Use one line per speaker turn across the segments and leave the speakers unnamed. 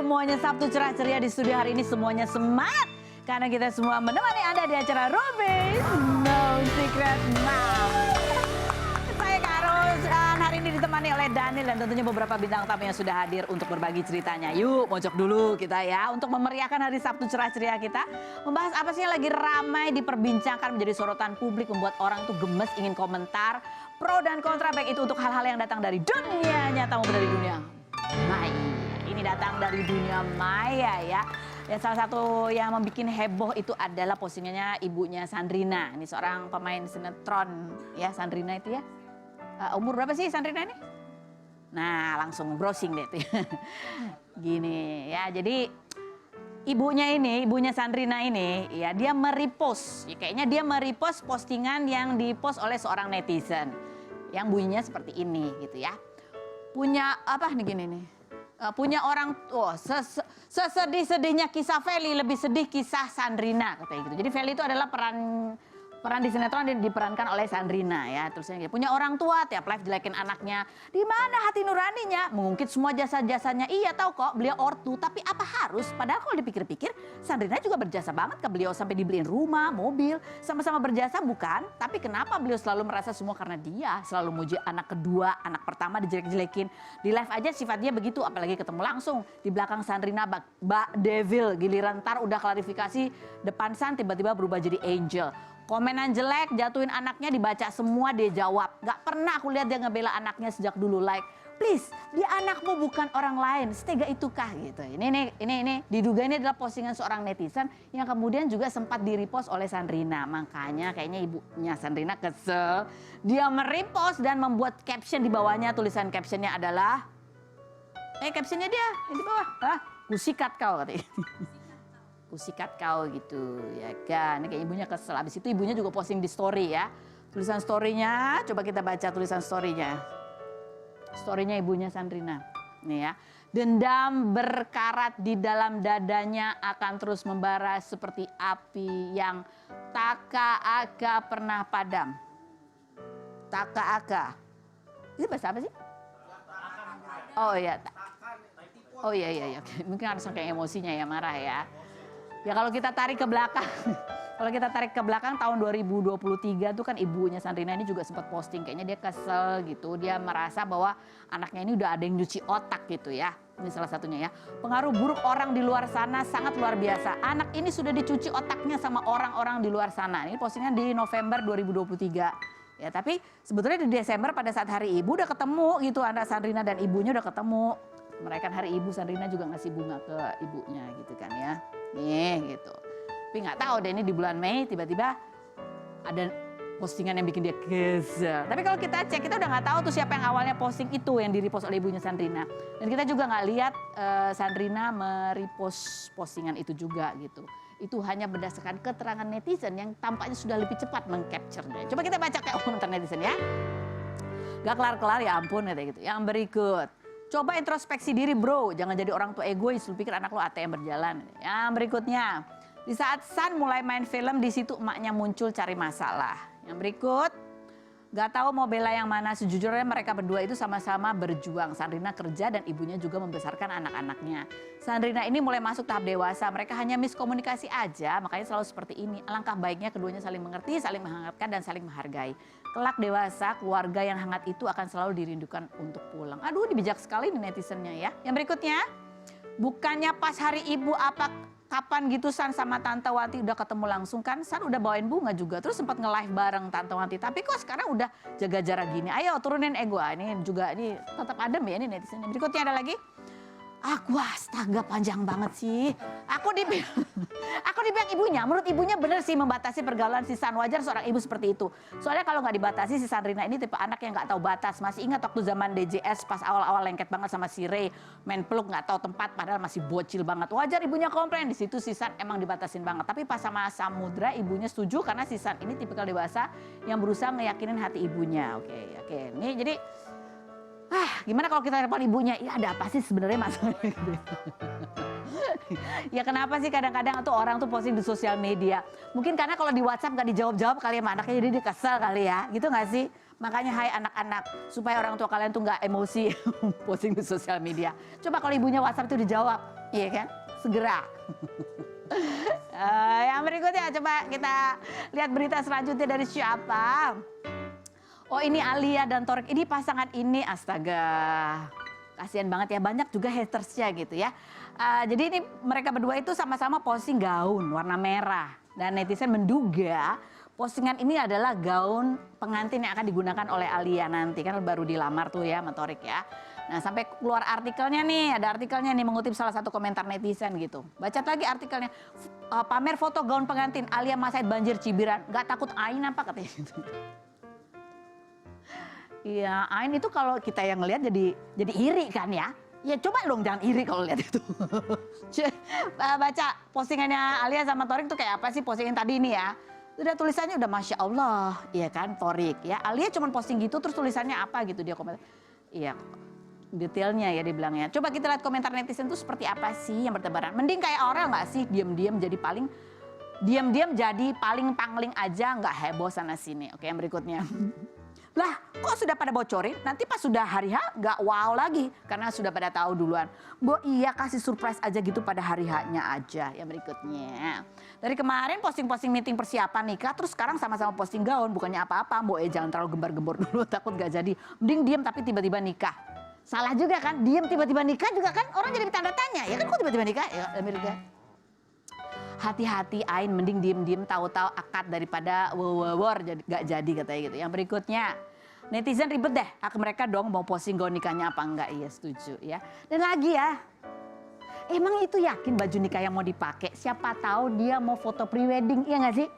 semuanya, Sabtu cerah ceria di studio hari ini semuanya semangat. Karena kita semua menemani Anda di acara Robis No Secret Now. Saya Kak Ros, dan hari ini ditemani oleh Daniel dan tentunya beberapa bintang tamu yang sudah hadir untuk berbagi ceritanya. Yuk mojok dulu kita ya, untuk memeriahkan hari Sabtu cerah ceria kita. Membahas apa sih yang lagi ramai diperbincangkan menjadi sorotan publik, membuat orang tuh gemes ingin komentar. Pro dan kontra baik itu untuk hal-hal yang datang dari dunia nyata maupun dari dunia maya. Ini datang dari dunia maya ya. Dan salah satu yang membuat heboh itu adalah postingannya ibunya Sandrina. Ini seorang pemain sinetron ya, Sandrina itu ya. Umur berapa sih Sandrina ini? Nah langsung browsing deh tuh. Gini ya, jadi ibunya Sandrina ini ya, dia merepost. Ya, kayaknya dia merepost postingan yang dipost oleh seorang netizen. Yang bunyinya seperti ini gitu ya. Punya apa nih gini nih. Punya orang tua, sesedih-sedihnya kisah Feli, lebih sedih kisah Sandrina katanya gitu. Jadi Feli itu adalah peran di sinetron diperankan oleh Sandrina ya. Terusnya gitu. Punya orang tua, tiap live jelekin anaknya. Di mana hati nuraninya? Mengungkit semua jasa-jasanya. Iya tahu kok beliau ortu, tapi apa harus? Padahal kalau dipikir-pikir Sandrina juga berjasa banget ke beliau, sampai dibeliin rumah, mobil, sama-sama berjasa bukan? Tapi kenapa beliau selalu merasa semua karena dia selalu muji anak kedua, anak pertama dijelek-jelekin. Di live aja sifat dia begitu, apalagi ketemu langsung. Di belakang Sandrina Mbak Devil, giliran ntar udah klarifikasi depan San tiba-tiba berubah jadi angel. Komenan jelek, jatuhin anaknya dibaca semua, dia jawab. Gak pernah aku lihat dia ngebela anaknya sejak dulu. Like, please, dia anakmu bukan orang lain. Setega itukah gitu. Ini diduga ini adalah postingan seorang netizen yang kemudian juga sempat di-repost oleh Sandrina. Makanya kayaknya ibunya Sandrina kesel. Dia merepost dan membuat caption di bawahnya. Tulisan captionnya adalah, captionnya dia di bawah. Kusikat kau katanya. Kusikat kau gitu ya kan. Ini kayak ibunya kesel. Habis itu ibunya juga posting di story ya. Tulisan storynya, coba kita baca tulisan storynya. Storynya ibunya Sandrina. Nih ya. Dendam berkarat di dalam dadanya akan terus membara seperti api yang taka-aka pernah padam. Taka-aka. Itu bahasa apa sih? Oh iya. Oh iya. Mungkin harus kayak emosinya ya, marah ya. Ya kalau kita tarik ke belakang, tahun 2023 tuh kan ibunya Sandrina ini juga sempat posting, kayaknya dia kesel gitu, dia merasa bahwa anaknya ini udah ada yang nyuci otak gitu ya. Ini salah satunya ya. Pengaruh buruk orang di luar sana sangat luar biasa. Anak ini sudah dicuci otaknya sama orang-orang di luar sana. Ini postingnya di November 2023. Ya, tapi sebetulnya di Desember pada saat hari ibu udah ketemu gitu, anak Sandrina dan ibunya udah ketemu. Merayakan hari ibu, Sandrina juga ngasih bunga ke ibunya gitu kan ya. Nih gitu. Tapi nggak tahu deh, ini di bulan Mei tiba-tiba ada postingan yang bikin dia kesel. Tapi kalau kita cek, kita udah nggak tahu tuh siapa yang awalnya posting itu yang di-repost oleh ibunya Sandrina. Dan kita juga nggak lihat Sandrina merepost postingan itu juga gitu. Itu hanya berdasarkan keterangan netizen yang tampaknya sudah lebih cepat meng-capture-nya. Coba kita baca kayak komentar netizen ya. Gak kelar-kelar ya ampun katanya gitu. Yang berikut. Coba introspeksi diri bro, jangan jadi orang tua egois, lu pikir anak lu ATM berjalan. Yang berikutnya, di saat San mulai main film, di situ emaknya muncul cari masalah. Yang berikut, gak tahu mau bela yang mana, sejujurnya mereka berdua itu sama-sama berjuang. Sandrina kerja dan ibunya juga membesarkan anak-anaknya. Sandrina ini mulai masuk tahap dewasa, mereka hanya miskomunikasi aja, makanya selalu seperti ini. Alangkah baiknya keduanya saling mengerti, saling menghangatkan dan saling menghargai. Kelak dewasa, keluarga yang hangat itu akan selalu dirindukan untuk pulang. Aduh, bijak sekali nih netizennya ya. Yang berikutnya, bukannya pas hari ibu kapan gitu San sama Tante Wanti udah ketemu langsung kan? San udah bawain bunga juga, terus sempat nge-live bareng Tante Wanti. Tapi kok sekarang udah jaga jarak gini? Ayo turunin ego. Ini juga ini tetap adem ya ini netizennya. Berikutnya ada lagi. Astaga panjang banget sih. Aku dibilang ibunya, menurut ibunya bener sih membatasi pergaulan si San. Wajar seorang ibu seperti itu. Soalnya kalau nggak dibatasi si Sandrina ini tipe anak yang nggak tahu batas. Masih ingat waktu zaman DJS pas awal-awal lengket banget sama si Ray, main peluk nggak tahu tempat padahal masih bocil banget. Wajar ibunya komplain, di situ si San emang dibatasin banget. Tapi pas sama Samudra ibunya setuju karena si San ini tipikal dewasa yang berusaha ngeyakinin hati ibunya. Oke. Ini jadi gimana kalau kita telepon ibunya? Ya ada apa sih sebenarnya masalahnya? Ya kenapa sih kadang-kadang tuh orang tuh posting di sosial media? Mungkin karena kalau di WhatsApp gak dijawab-jawab kali ya anaknya, jadi dia kesel kali ya. Gitu gak sih? Makanya hai anak-anak, supaya orang tua kalian tuh nggak emosi posting di sosial media. Coba kalau ibunya WhatsApp itu dijawab, iya kan? Segera. Yang berikutnya coba kita lihat berita selanjutnya dari siapa. Oh ini Alia dan Torik, ini pasangan ini astaga. Kasian banget ya, banyak juga hatersnya gitu ya. Jadi ini mereka berdua itu sama-sama posting gaun warna merah. Dan netizen menduga postingan ini adalah gaun pengantin yang akan digunakan oleh Alia nanti. Kan baru dilamar tuh ya sama Torik ya. Nah sampai keluar artikelnya nih, ada artikelnya nih mengutip salah satu komentar netizen gitu. Baca lagi artikelnya, pamer foto gaun pengantin Alia Mas Said banjir cibiran, gak takut Ain apa katanya gitu. Iya, Ain itu kalau kita yang ngelihat jadi iri kan ya. Ya coba dong jangan iri kalau lihat itu. Baca postingannya Alia sama Torik tuh kayak apa sih postingan tadi ini ya. Udah tulisannya udah Masya Allah, iya kan Torik ya. Alia cuma posting gitu terus tulisannya apa gitu dia komentar. Iya, detailnya ya dibilangnya. Coba kita lihat komentar netizen tuh seperti apa sih yang bertebaran. Mending kayak Aurel nggak sih diam-diam jadi paling pangling aja nggak heboh sana sini. Oke yang berikutnya. Lah kok sudah pada bocorin, nanti pas sudah hari H nggak wow lagi. Karena sudah pada tahu duluan. Iya kasih surprise aja gitu pada hari H-nya aja. Yang berikutnya. Dari kemarin posting-posting meeting persiapan nikah, terus sekarang sama-sama posting gaun. Bukannya apa-apa, jangan terlalu gembar-gembor dulu takut gak jadi. Mending diem tapi tiba-tiba nikah. Salah juga kan, diem tiba-tiba nikah juga kan orang jadi tanda tanya. Ya kan kok tiba-tiba nikah? Ya Amerika. Hati-hati Ain, mending diem-diem tahu-tahu akad daripada war gak jadi katanya gitu. Yang berikutnya, netizen ribet deh, hak mereka dong mau posting gaun nikahnya apa enggak. Iya setuju ya. Dan lagi ya, emang itu yakin baju nikah yang mau dipakai? Siapa tahu dia mau foto pre-wedding, iya gak sih?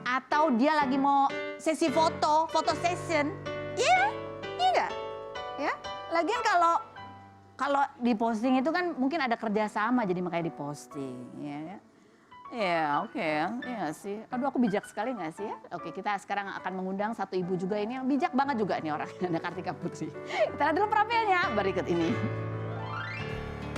Atau dia lagi mau sesi foto session. Iya, iya gak? Ya, lagian kalau diposting itu kan mungkin ada kerjasama jadi makanya diposting, ya. Ya oke, ya sih. Aduh aku bijak sekali gak sih ya? Oke kita sekarang akan mengundang satu ibu juga ini yang bijak banget juga nih orang. Ada Kartika Putri. Kita lihat dulu profilnya berikut ini.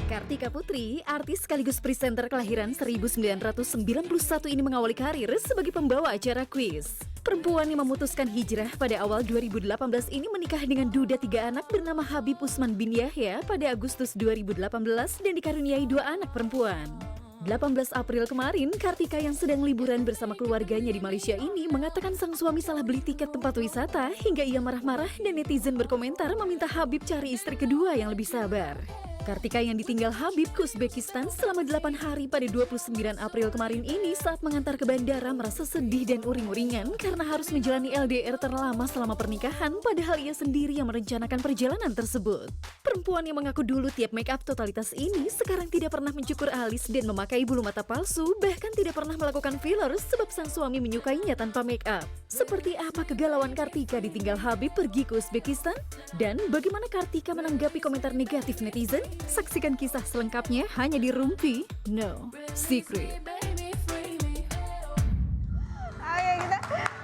Kartika Putri, artis sekaligus presenter kelahiran 1991 ini mengawali karir sebagai pembawa acara kuis. Perempuan yang memutuskan hijrah pada awal 2018 ini menikah dengan duda 3 anak bernama Habib Usman bin Yahya pada Agustus 2018 dan dikaruniai 2 anak perempuan. 18 April kemarin, Kartika yang sedang liburan bersama keluarganya di Malaysia ini mengatakan sang suami salah beli tiket tempat wisata hingga ia marah-marah dan netizen berkomentar meminta Habib cari istri kedua yang lebih sabar. Kartika yang ditinggal Habib ke Uzbekistan selama 8 hari pada 29 April kemarin ini saat mengantar ke bandara merasa sedih dan uring-uringan karena harus menjalani LDR terlama selama pernikahan padahal ia sendiri yang merencanakan perjalanan tersebut. Perempuan yang mengaku dulu tiap make up totalitas ini sekarang tidak pernah mencukur alis dan memakai bulu mata palsu, bahkan tidak pernah melakukan filler sebab sang suami menyukainya tanpa make up. Seperti apa kegalauan Kartika ditinggal Habib pergi ke Uzbekistan? Dan bagaimana Kartika menanggapi komentar negatif netizen? Saksikan kisah selengkapnya hanya di Rumpi No Secret.
Oke kita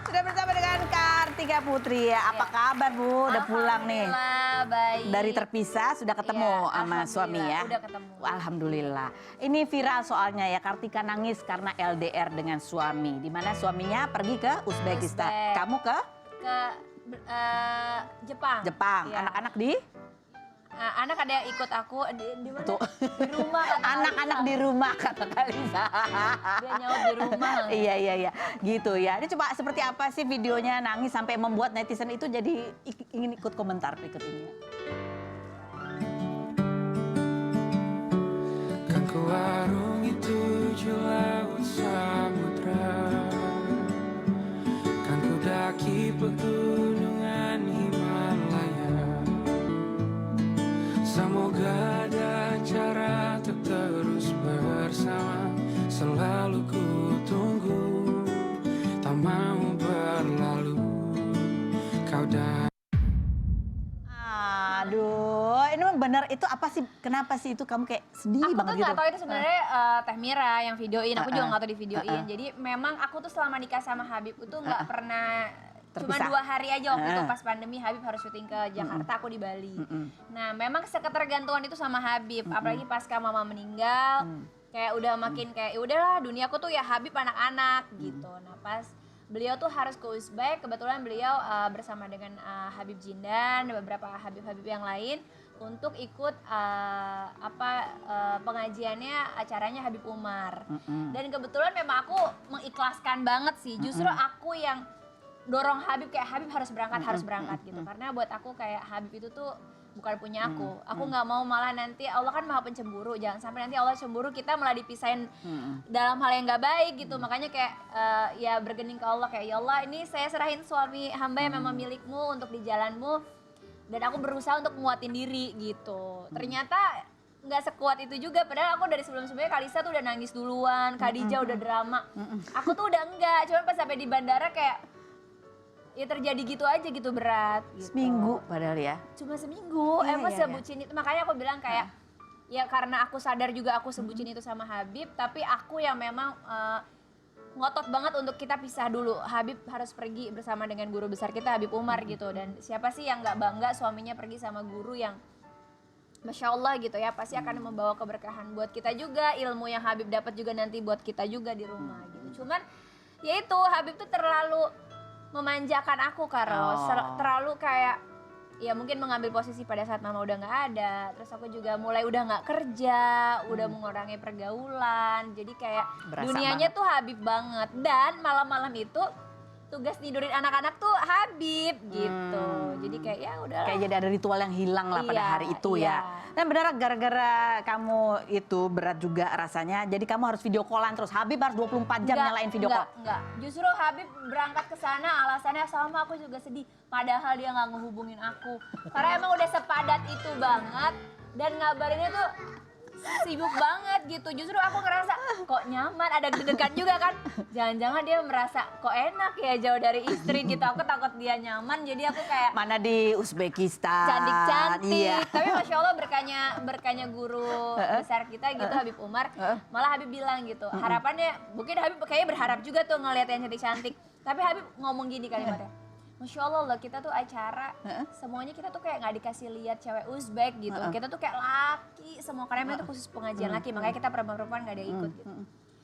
sudah bersama dengan Kartika Putri ya. Apa kabar Bu? Udah pulang nih?
Alhamdulillah baik.
Dari terpisah sudah ketemu sama suami ya?
Udah ketemu.
Alhamdulillah. Ini viral soalnya ya, Kartika nangis karena LDR dengan suami. Dimana suaminya pergi ke Uzbekistan.
Uzbek.
Kamu ke?
Jepang.
Jepang.
Iya.
Anak-anak di?
Anak ada yang ikut aku di mana?
Tuh.
Di rumah kata
Anak-anak di rumah kata Kalisa.
Dia nyaut di rumah.
Iya. Gitu ya. Ini coba seperti apa sih videonya nangis sampai membuat netizen itu jadi ingin ikut komentar berikut ini.
Kan ke warung itu laut samudra, kan ku daki pegunungan Himalaya. Semoga ada cara untuk terus bersama. Selalu ku tunggu, tak mau berlalu. Kau dan
Aduh, ini memang benar itu apa sih? Kenapa sih itu kamu kayak sedih
Aku tuh
banget gitu?
nggak tahu itu sebenarnya Teh Mira yang videoin. Aku juga nggak tahu di videoin. Jadi memang aku tuh selama nikah sama Habib itu nggak pernah. Cuma
Terpisah.
2 hari aja waktu itu pas pandemi Habib harus syuting ke Jakarta, aku di Bali. Nah memang ketergantungan itu sama Habib, apalagi pasca mama meninggal, kayak udah makin kayak ya udahlah duniaku tuh ya Habib anak-anak gitu. Nah pas beliau tuh harus ke Uzbek. Kebetulan beliau bersama dengan Habib Jindan dan beberapa Habib-Habib yang lain untuk ikut pengajiannya, acaranya Habib Umar. Dan kebetulan memang aku mengikhlaskan banget sih. Justru aku yang dorong Habib, kayak Habib harus berangkat gitu. Karena buat aku kayak Habib itu tuh bukan punya aku. Aku nggak mau malah nanti, Allah kan maha pencemburu, jangan sampai nanti Allah cemburu kita malah dipisahin dalam hal yang nggak baik gitu. Makanya kayak ya bergening ke Allah, kayak ya Allah ini saya serahin suami hamba yang memang milikmu untuk di jalanmu, dan aku berusaha untuk nguatin diri gitu. Ternyata nggak sekuat itu juga, padahal aku dari sebelum-sebelumnya Kalisa tuh udah nangis duluan, Khadijah udah drama. Aku tuh udah enggak, cuman pas sampai di bandara kayak ya terjadi gitu aja gitu, berat gitu.
Seminggu padahal ya.
Cuma seminggu, emang
iya.
sebucin itu. Makanya aku bilang kayak ya karena aku sadar juga aku sebucin itu sama Habib, tapi aku yang memang ngotot banget untuk kita pisah dulu. Habib harus pergi bersama dengan guru besar kita Habib Umar gitu. Dan siapa sih yang nggak bangga suaminya pergi sama guru yang Masya Allah gitu ya, pasti akan membawa keberkahan buat kita juga, ilmu yang Habib dapat juga nanti buat kita juga di rumah gitu. Cuman ya itu Habib tuh terlalu memanjakan aku Karo, terlalu kayak ya mungkin mengambil posisi pada saat mama udah nggak ada, terus aku juga mulai udah nggak kerja, udah mengurangi pergaulan, jadi kayak
Berasa
dunianya tuh Habib banget. Dan malam-malam itu tugas tidurin anak-anak tuh Habib gitu, jadi kayak ya udah
Kayak jadi ada ritual yang hilang lah pada
Iya,
hari itu
iya.
ya. Dan benar gara-gara kamu itu berat juga rasanya, jadi kamu harus video callan terus. Habib harus 24 jam nyalain video call.
Enggak. Justru Habib berangkat ke sana alasannya sama, aku juga sedih. Padahal dia nggak ngehubungin aku. Karena emang udah sepadat itu banget, dan ngabarinnya tuh sibuk banget gitu. Justru aku ngerasa kok nyaman, ada deg-degan juga kan. Jangan-jangan dia merasa kok enak ya jauh dari istri gitu. Aku takut dia nyaman, jadi aku kayak
Mana di Uzbekistan.
cantik-cantik.
Iya.
Tapi Masya Allah berkahnya guru besar kita gitu Habib Umar. Malah Habib bilang gitu, harapannya mungkin Habib kayaknya berharap juga tuh ngeliat yang cantik-cantik. Tapi Habib ngomong gini kalimatnya, Masya Allah loh, kita tuh acara semuanya kita tuh kayak nggak dikasih lihat cewek Uzbek gitu. Kita tuh kayak laki semua, karena memang itu khusus pengajian laki, makanya kita perempuan-perempuan nggak ada yang ikut gitu.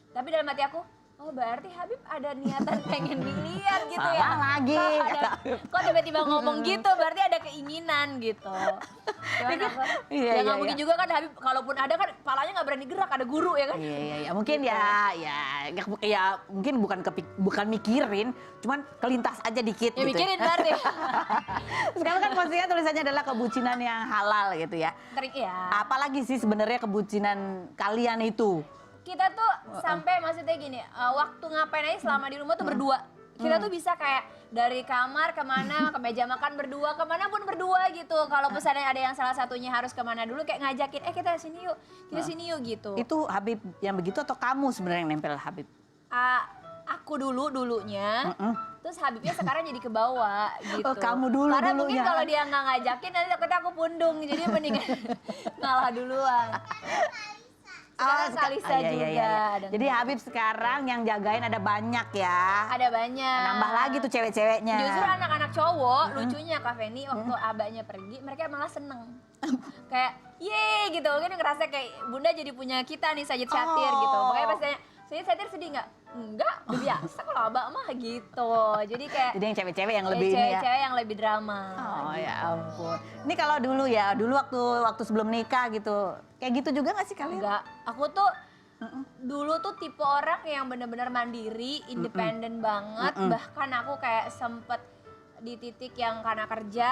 Tapi dalam hati aku, oh berarti Habib ada niatan pengen dilihat gitu ya.
Salah lagi, kata
Kok tiba-tiba ngomong gitu, berarti ada keinginan gitu. Cuman aku,
Iya,
ya
iya,
nggak mungkin juga kan Habib, kalaupun ada kan palanya nggak berani gerak, ada guru ya kan.
Iya. Mungkin ya mungkin bukan mikirin, cuman kelintas aja dikit
Ya
gitu.
mikirin berarti.
Sekarang kan postingan tulisannya adalah kebucinan yang halal gitu ya.
Iya.
Apalagi sih sebenarnya kebucinan kalian itu?
Kita tuh sampai maksudnya gini, waktu ngapain aja selama di rumah tuh berdua. Kita tuh bisa kayak dari kamar kemana, ke meja makan berdua, kemana pun berdua gitu. Kalau misalnya ada yang salah satunya harus kemana dulu, kayak ngajakin, kita sini yuk gitu.
Itu Habib yang begitu atau kamu sebenarnya yang nempel Habib?
Aku dulunya, terus Habibnya sekarang jadi ke bawah gitu.
Oh, kamu dulu
Karena
dulunya.
mungkin kalau dia nggak ngajakin nanti takutnya aku pundung, jadi mendingan ngalah duluan. Sekarang Kalisa juga. ada
Jadi Habib sekarang yang jagain ada banyak ya.
Ada banyak.
Nambah lagi tuh cewek-ceweknya.
Justru anak-anak cowok lucunya Kak Feni waktu abahnya pergi, mereka malah seneng. Kayak yeay gitu, mungkin ngerasa kayak bunda jadi punya kita nih Sajid Syatir gitu. Makanya pas tanya, Sajid Syatir sedih nggak? Enggak, udah biasa kalau abah mah gitu. Jadi kayak
Jadi yang cewek-cewek yang lebih ini ya.
cewek-cewek yang lebih drama.
Oh ya ampun. Ini kalau dulu waktu sebelum nikah gitu, kayak gitu juga nggak sih kalian?
Enggak, aku tuh dulu tuh tipe orang yang benar-benar mandiri, independen banget. Bahkan aku kayak sempet di titik yang karena kerja,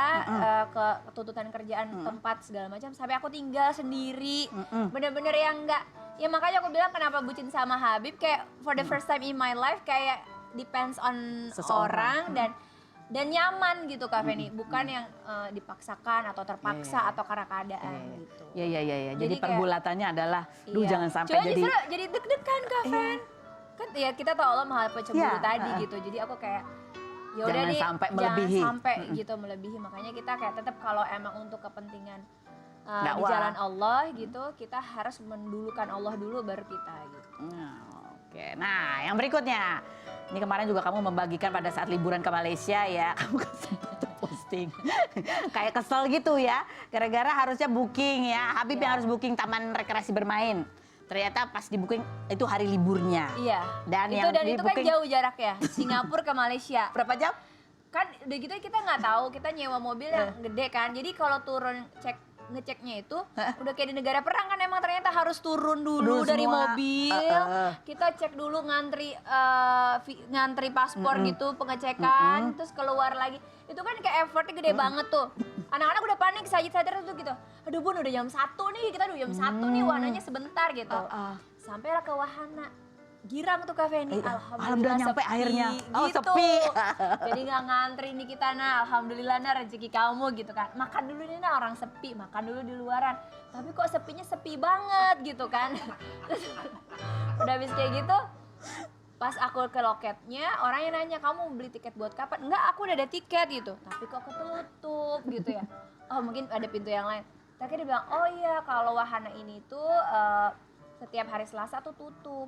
ke tuntutan kerjaan tempat segala macam, sampai aku tinggal sendiri. Bener-bener yang enggak, ya makanya aku bilang kenapa bucin sama Habib, kayak for the first time in my life kayak depends on
Seseorang.
orang dan nyaman gitu Kak Feni, bukan yang dipaksakan atau terpaksa atau karena keadaan gitu.
Iya. Jadi
Jadi kayak-
pergulatan adalah, duh
Iya.
jangan sampai
Cuma
jadi.
justru jadi deg-degan Kak Fen. Kan ya kita tahu Allah maha
Iya,
pencemburu tadi gitu. Jadi aku kayak ya udah
Jangan
nih,
sampai melebihi.
Jangan sampai gitu melebihi. Makanya kita kayak tetap kalau emang untuk kepentingan di
Dakwah.
jalan Allah gitu, kita harus mendulukan Allah dulu baru kita gitu.
Oke, nah yang berikutnya. Ini kemarin juga kamu membagikan pada saat liburan ke Malaysia ya. Kamu kan sempat posting. Kayak kesel gitu ya. Gara-gara harusnya booking ya. Habib yang harus booking taman rekreasi bermain. ternyata pas di booking itu hari liburnya.
Iya.
Dan
itu
yang
dan
di
itu kan
booking-
jauh jaraknya, Singapura ke Malaysia.
Berapa jam?
Kan udah gitu kita nggak tahu, kita nyewa mobil yang gede kan. Jadi kalau turun ngeceknya itu udah kayak di negara perang kan, emang ternyata harus turun dulu
Turun
dari
semua.
mobil. Kita cek dulu ngantri paspor gitu, pengecekan, terus keluar lagi. Itu kan kayak effortnya gede banget tuh. Anak-anak udah panik, sadar tuh gitu. Aduh Bun, udah jam 1 nih, kita udah jam 1 nih, wahananya sebentar gitu. Sampailah ke wahana. Girang tuh kafe ini,
Alhamdulillah nyampe
sepi,
akhirnya. Oh,
gitu.
sepi.
Jadi nggak ngantri nih kita, nah alhamdulillah nah rezeki kamu gitu kan. Makan dulu nih nah, orang sepi, makan dulu di luaran. Tapi kok sepinya sepi banget gitu kan. Terus, udah habis kayak gitu, pas aku ke loketnya, orangnya nanya, kamu beli tiket buat kapan? Enggak, aku udah ada tiket gitu. Tapi kok ketutup gitu ya. Oh mungkin ada pintu yang lain. Tapi dia bilang, oh iya kalau wahana ini tuh setiap hari Selasa tuh tutup.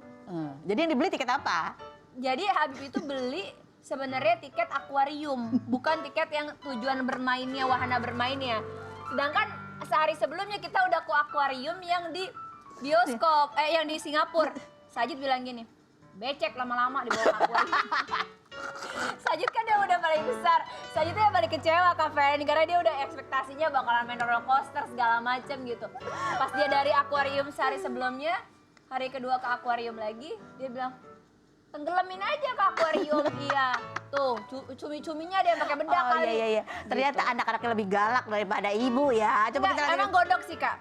Jadi yang dibeli tiket apa?
Jadi Habib itu beli sebenarnya tiket akuarium, bukan tiket yang tujuan bermainnya, wahana bermainnya. Sedangkan sehari sebelumnya kita udah ke akuarium yang di bioskop, yang di Singapura. Sajid bilang gini, becek lama-lama di bawah akuarium. Sajid kan dia udah paling besar, Sajid tuh yang paling kecewa Kak Feni karena dia udah ekspektasinya bakalan main roller coaster segala macem gitu. Pas dia dari akuarium sehari sebelumnya, hari kedua ke akuarium lagi, dia bilang, tenggelamin aja ke akuarium. Iya, tuh cumi-cuminya dia pakai bedak kali.
Iya. Ternyata anak-anaknya lebih galak daripada ibu ya. Coba
Enggak,
kita lihat.
emang godok sih Kak.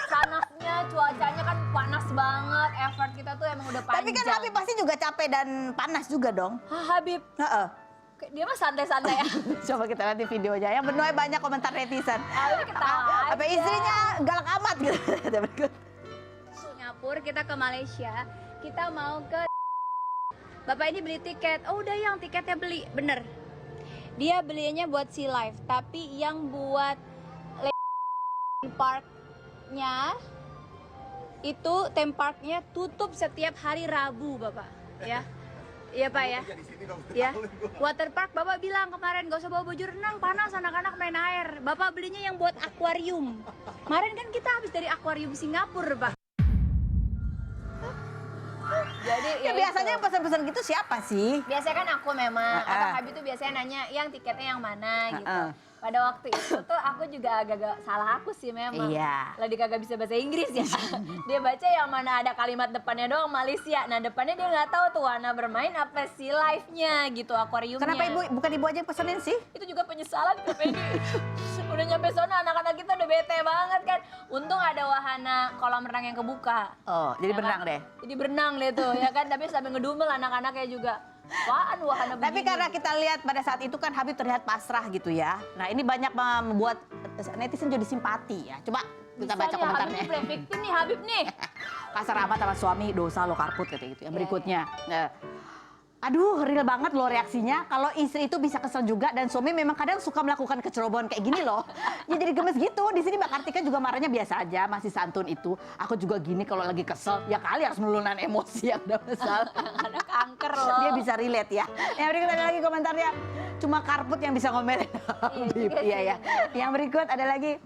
Panasnya, cuacanya kan panas banget, effort kita tuh emang udah panjang.
Tapi kan Habib pasti juga capek dan panas juga dong.
Habib,
Heeh.
dia mah santai-santai ya.
Coba kita lihat di videonya. Yang benar banyak komentar netizen.
Habib ketawa
Apa
aja.
istrinya galak amat gitu. Berikut.
Singapura, kita ke Malaysia, kita mau ke Bapak ini beli tiket. Oh udah yang tiketnya beli, bener. Dia belinya buat Sea Life, tapi yang buat parknya itu theme parknya tutup setiap hari Rabu Bapak, ya. Iya Pak ya. Ya. Water park Bapak bilang kemarin gak usah bawa baju renang, panas anak-anak main air. Bapak belinya yang buat akuarium. Kemarin kan kita habis dari akuarium Singapura Pak. Jadi
Ya biasanya yang pesan-pesan gitu siapa sih?
biasanya kan aku memang, atau Habib tuh biasanya nanya yang tiketnya yang mana gitu. Pada waktu itu tuh aku juga agak-agak salah aku sih memang.
Iya.
Lagi kagak bisa bahasa Inggris ya. Dia baca yang mana ada kalimat depannya doang Malaysia. Nah depannya dia nggak tahu tuh warna bermain apa sih live-nya gitu, akuariumnya.
Kenapa bukan ibu aja yang pesenin sih?
Itu juga penyesalan Kak Pedi. Udah nyampe sana anak-anak kita udah bete banget kan. Untung ada wahana kolam renang yang kebuka.
Oh, jadi
Ya
berenang
kan?
deh.
Jadi berenang deh tuh ya kan, tapi sampai ngedumel anak-anaknya juga. Apaan wahana begini?
Tapi karena kita lihat pada saat itu kan Habib terlihat pasrah gitu ya. Nah ini banyak membuat netizen jadi simpati ya. Coba kita baca
Bisa nih,
komentarnya.
Habib play victim nih, Habib nih.
Kasar amat sama suami, dosa lo karput katanya gitu. Yang berikutnya. Nah, aduh, real banget loh reaksinya. Kalau istri itu bisa kesel juga dan suami memang kadang suka melakukan kecerobohan kayak gini loh. Ya jadi gemes gitu. Di sini Mbak Kartika juga marahnya biasa aja, masih santun itu. Aku juga gini kalau lagi kesel, ya kali harus melunan emosi yang udah besar.
Ada kanker loh.
Dia bisa relate ya. Yang berikut ada lagi komentarnya. Cuma karput yang bisa ngomelin Habib. Iya ya. Yang berikut ada lagi.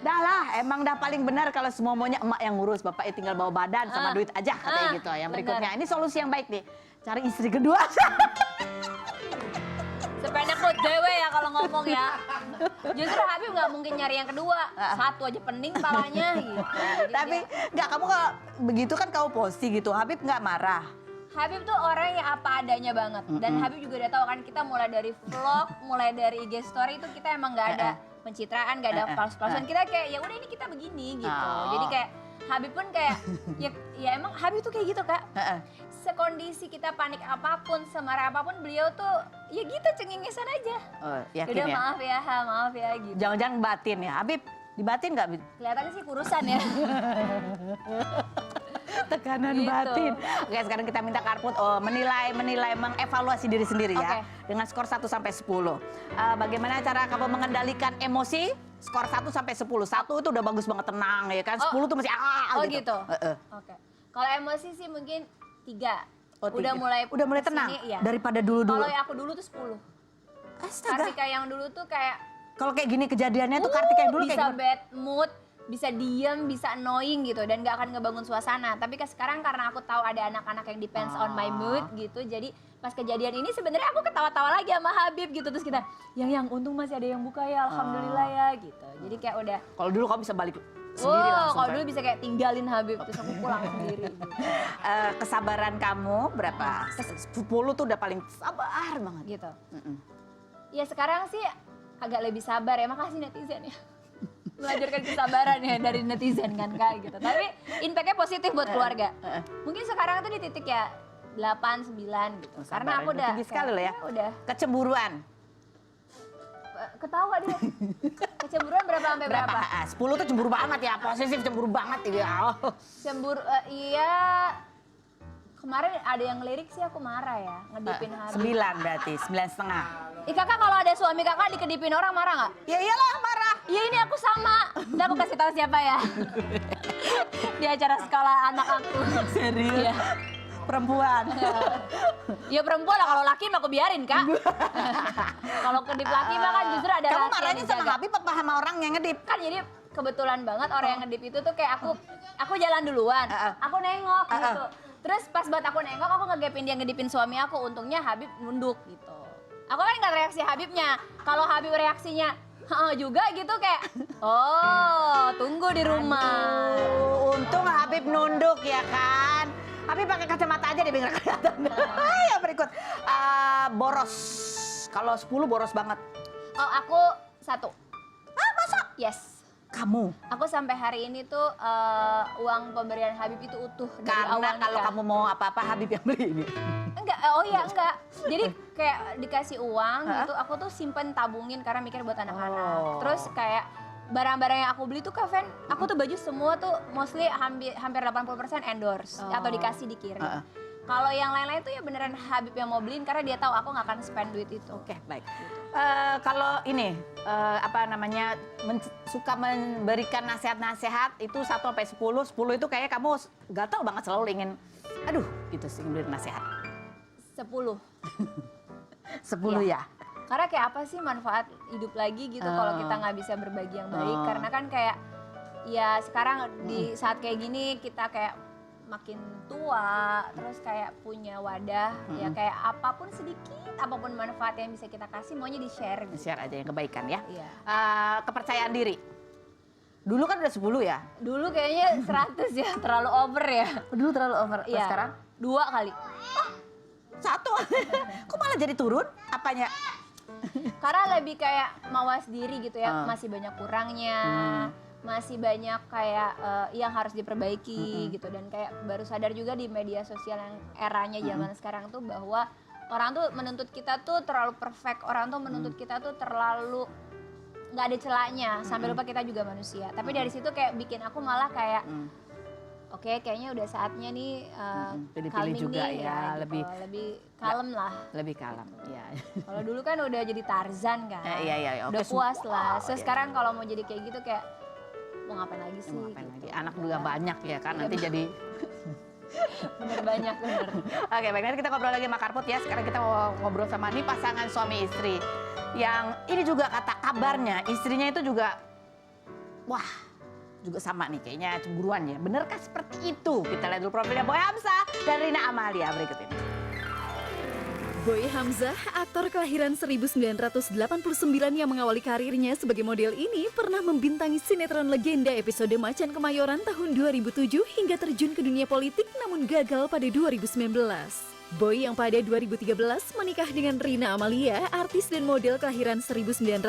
Dah lah, emang dah paling benar kalau semua maunya emak yang ngurus. Bapaknya tinggal bawa badan sama duit aja katanya gitu. Yang berikutnya, ini solusi yang baik nih. Cari istri kedua.
Sependek kok dewe ya kalau ngomong ya. Justru Habib nggak mungkin nyari yang kedua. Satu aja pening palanya gitu. Jadi
Tapi nggak, kamu kalau begitu kan kamu posi gitu. Habib nggak marah.
Habib tuh orang yang apa adanya banget. Dan Habib juga udah tahu kan kita mulai dari vlog, mulai dari IG story itu kita emang nggak ada pencitraan, nggak ada palsu-palsuan. Kita kayak ya udah ini kita begini gitu. Jadi kayak Habib pun kayak ya emang Habib tuh kayak gitu Kak. Sekondisi kita panik apapun, semarah apapun, beliau tuh ya gitu cengengesan aja.
Oh, yakin
Udah
ya?
maaf ya gitu.
Jangan-jangan batin ya. Habib, dibatin nggak? Habib?
Kelihatannya sih kurusan ya.
Tekanan
Gitu.
batin. Oke, sekarang kita minta Karput menilai, mengevaluasi diri sendiri ya. Dengan skor 1 sampai 10. Bagaimana cara kamu mengendalikan emosi? Skor 1 sampai 10. 1 itu udah bagus banget, tenang ya kan. 10 tuh masih
gitu. Oke. Kalau emosi sih mungkin 3.
Oh,
udah
3.
mulai
tenang
kesini, iya.
daripada dulu-dulu.
Kalau aku dulu tuh 10.
Astaga.
Kartika yang dulu tuh kayak
Kalau kayak gini kejadiannya tuh Kartika yang dulu kayak
bisa
gimana?
bad mood, bisa diem, bisa annoying gitu dan gak akan ngebangun suasana. Tapi sekarang karena aku tahu ada anak-anak yang depends on my mood gitu, jadi pas kejadian ini sebenarnya aku ketawa-tawa lagi sama Habib gitu, terus kita yang untung masih ada yang buka ya, alhamdulillah ya gitu. Jadi kayak udah.
Kalau dulu kamu bisa balik sendiri langsung.
Kalau dulu bisa kayak tinggalin Habib terus aku pulang sendiri. Gitu.
Kesabaran kamu berapa? 10 tuh udah paling sabar banget.
Gitu. Ya sekarang sih agak lebih sabar ya, makasih netizen ya. Belajarkan kesabaran ya dari netizen kan Kak gitu. Tapi impact-nya positif buat keluarga. Mungkin sekarang tuh di titik ya 8, 9 gitu. Karena aku udah
tinggi sekali loh ya.
Udah.
Kecemburuan.
Ketawa dia. Kecemburuan berapa sampai berapa?
10 tuh cemburu banget ya, posesif cemburu banget ya.
Cemburu, iya. Kemarin ada yang lirik sih aku marah ya, ngedipin Habib.
9 berarti, 9,5.
Kakak kalau ada suami kakak dikedipin orang marah nggak?
Ya iyalah marah.
Iya ini aku sama. Ntar aku kasih tahu siapa ya. Di acara sekolah anak aku.
Serius?
Iya.
Perempuan.
Ya perempuan lah, kalau laki mah aku biarin Kak. Kalau kedip laki mah kan justru ada
Kamu
rahasia
marahnya
yang
sama
dijaga.
Habib apa sama orang yang ngedip?
Kan jadi kebetulan banget orang yang ngedip itu tuh kayak aku jalan duluan, aku nengok gitu. Terus pas buat aku nengok, aku ngegapin dia ngedipin suami aku, untungnya Habib nunduk gitu. Aku kan nggak reaksi Habibnya, kalau Habib reaksinya juga gitu kayak, oh tunggu di rumah.
Untung Habib nunduk ya kan. Habib pakai kacamata aja dia biar kelihatan. Yang berikut, boros. Kalau 10 boros banget.
Oh aku 1.
Masa?
Yes.
Kamu?
Aku sampai hari ini tuh uang pemberian Habib itu utuh dari
Karena
awal
kalau
nikah.
kamu mau apa-apa Habib yang beli ini.
Enggak, enggak. Jadi kayak dikasih uang gitu, aku tuh simpen tabungin karena mikir buat anak-anak. Terus kayak barang-barang yang aku beli tuh Kak Fen, aku tuh baju semua tuh mostly hampir 80% endorse atau dikasih dikirim. Kalau yang lain-lain tuh ya beneran Habib yang mau beliin karena dia tahu aku nggak akan spend duit itu.
Oke, baik. Kalau ini apa namanya suka memberikan nasihat-nasihat itu 1 sampai 10. 10 itu kayak kamu gatal banget selalu ingin aduh gitu sih beri nasihat.
10.
10 ya.
Karena kayak apa sih manfaat hidup lagi gitu kalau kita nggak bisa berbagi yang baik. Karena kan kayak ya sekarang di saat kayak gini kita kayak makin tua, terus kayak punya wadah, ya kayak apapun sedikit, apapun manfaat yang bisa kita kasih, maunya di-share gitu.
Share aja yang kebaikan ya.
Iya.
Kepercayaan diri. Dulu kan udah 10 ya?
Dulu kayaknya 100 ya, terlalu over ya.
Dulu terlalu over.
Iya.
Sekarang?
2 kali.
1. Kok malah jadi turun? Apanya?
Karena lebih kayak mawas diri gitu ya, masih banyak kurangnya. Masih banyak kayak yang harus diperbaiki gitu, dan kayak baru sadar juga di media sosial yang eranya zaman sekarang tuh bahwa orang tuh menuntut kita tuh terlalu perfect, orang tuh menuntut kita tuh terlalu nggak ada celahnya, sampai lupa kita juga manusia. Tapi dari situ kayak bikin aku malah kayak oke, kayaknya udah saatnya nih
Pilih-pilih
calming
juga
nih,
ya,
gitu. lebih kalem lah.
Lebih kalem, ya.
Kalau dulu kan udah jadi Tarzan kan,
Iya.
udah
Oke,
puas lah. So
iya.
sekarang kalau mau jadi kayak gitu kayak mau ngapain lagi sih?
Mau ngapain
gitu.
lagi? Anak juga banyak ya kan, nanti jadi...
Bener banyak, bener.
Oke, baik, nanti kita ngobrol lagi sama Karput ya. Sekarang kita mau ngobrol sama nih pasangan suami istri. Yang ini juga kata kabarnya, istrinya itu juga, wah, juga sama nih kayaknya cemburuan ya. Benerkah seperti itu? Kita lihat dulu profilnya Boy Hamzah dan Rina Amalia berikut ini.
Boy Hamzah, aktor kelahiran 1989 yang mengawali karirnya sebagai model ini pernah membintangi sinetron legenda episode Macan Kemayoran tahun 2007 hingga terjun ke dunia politik namun gagal pada 2019. Boy yang pada 2013 menikah dengan Rina Amalia, artis dan model kelahiran 1984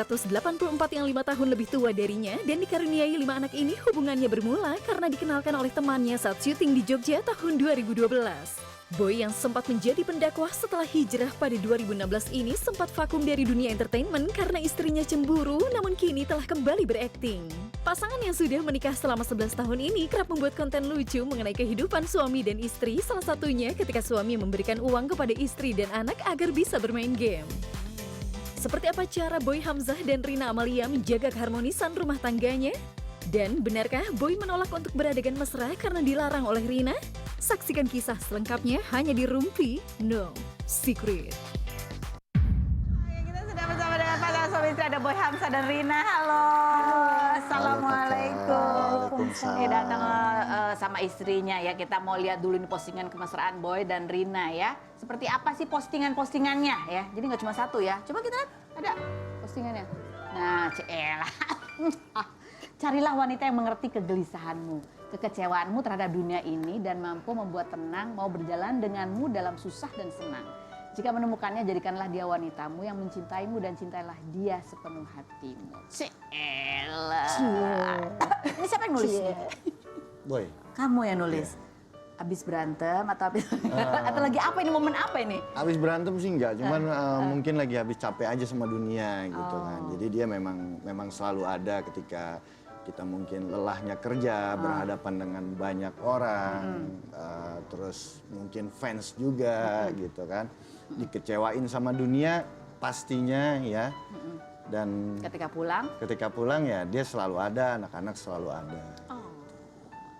yang 5 tahun lebih tua darinya dan dikaruniai 5 anak ini hubungannya bermula karena dikenalkan oleh temannya saat syuting di Jogja tahun 2012. Boy yang sempat menjadi pendakwah setelah hijrah pada 2016 ini sempat vakum dari dunia entertainment karena istrinya cemburu, namun kini telah kembali berakting. Pasangan yang sudah menikah selama 11 tahun ini kerap membuat konten lucu mengenai kehidupan suami dan istri, salah satunya ketika suami memberikan uang kepada istri dan anak agar bisa bermain game. Seperti apa cara Boy Hamzah dan Rina Amalia menjaga keharmonisan rumah tangganya? Dan benarkah Boy menolak untuk beradegan mesra karena dilarang oleh Rina? Saksikan kisah selengkapnya hanya di Rumpi No Secret.
Oke, kita sudah bersama dengan pasangan suami istri, ada Boy Hamzah dan Rina. Halo. Assalamualaikum. Ini datang sama istrinya ya. Kita mau lihat dulu nih postingan kemesraan Boy dan Rina ya. Seperti apa sih postingan-postingannya ya. Jadi nggak cuma satu ya. Coba kita lihat ada postingannya. Nah, Ciela. Carilah wanita yang mengerti kegelisahanmu, kekecewaanmu terhadap dunia ini dan mampu membuat tenang mau berjalan denganmu dalam susah dan senang. Jika menemukannya, jadikanlah dia wanitamu yang mencintaimu dan cintailah dia sepenuh hatimu. Ciela. Ini siapa yang nulis?
Boy.
Kamu yang nulis? Abis berantem atau abis atau lagi apa ini, momen apa ini?
Habis berantem sih enggak, cuman mungkin lagi habis capek aja sama dunia gitu kan. Jadi dia memang selalu ada ketika kita mungkin lelahnya kerja, berhadapan dengan banyak orang, terus mungkin fans juga gitu kan. Dikecewain sama dunia pastinya ya. Dan
Ketika pulang
ya dia selalu ada, anak-anak selalu ada.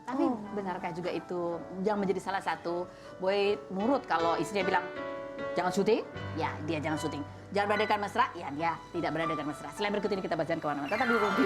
tapi benarkah juga itu jangan menjadi salah satu Boy nurut kalau istrinya bilang jangan syuting, ya dia jangan syuting. Jangan beradakan mesra, ya dia tidak beradakan mesra. Selain berikut ini kita bacakan kemana-mana. Tetap di Rumpi.